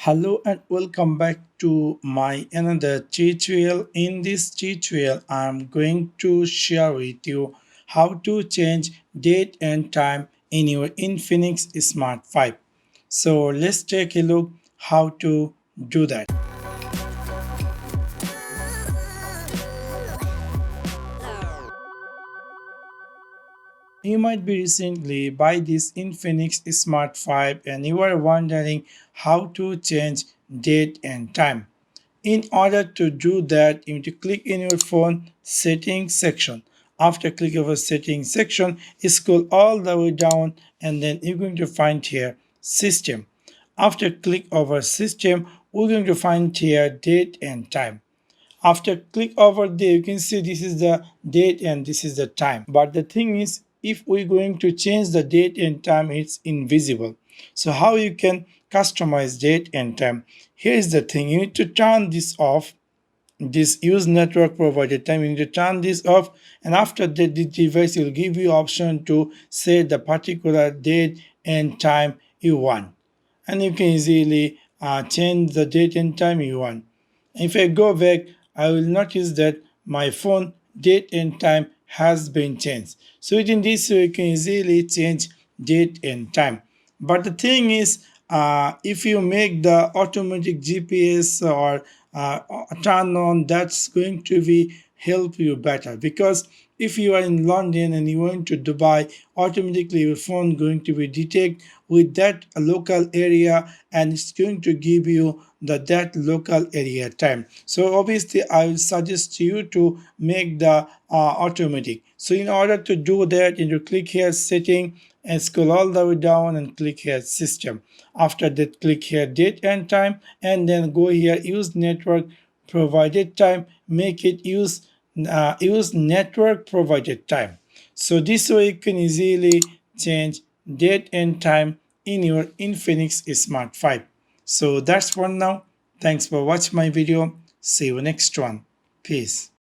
Hello and welcome back to my another tutorial. In this tutorial, I'm going to share with you how to change date and time in your Infinix Smart 5. So let's take a look how to do that. You might be recently buy this Infinix Smart 5 and you are wondering how to change date and time. In order to do that, you need to click in your phone settings section. After click over settings section, scroll all the way down and then you're going to find here system. After click over system, we're going to find here date and time. After click over there, you can see this is the date and this is the time. But the thing is, if we're going to change the date and time, it's invisible. So how you can customize date and time? Here is the thing. You need to turn this off. This use network provided time. You need to turn this off, and after that, the device will give you option to set the particular date and time you want, and you can easily change the date and time you want. If I go back, I will notice that my phone date and time has been changed. So in this way, you can easily change date and time. But the thing is, if you make the automatic GPS or turn on, that's going to be help you better, because if you are in London and you went to Dubai, automatically your phone going to be detect with that local area and it's going to give you that local area time. So obviously I will suggest you to make the automatic. So in order to do that, you click here setting and scroll all the way down and click here system. After that, click here date and time and then go here use network provided time, make it use network provided time. So this way you can easily change date and time in your Infinix Smart 5. So that's for now. Thanks for watching my video. See you next one. Peace.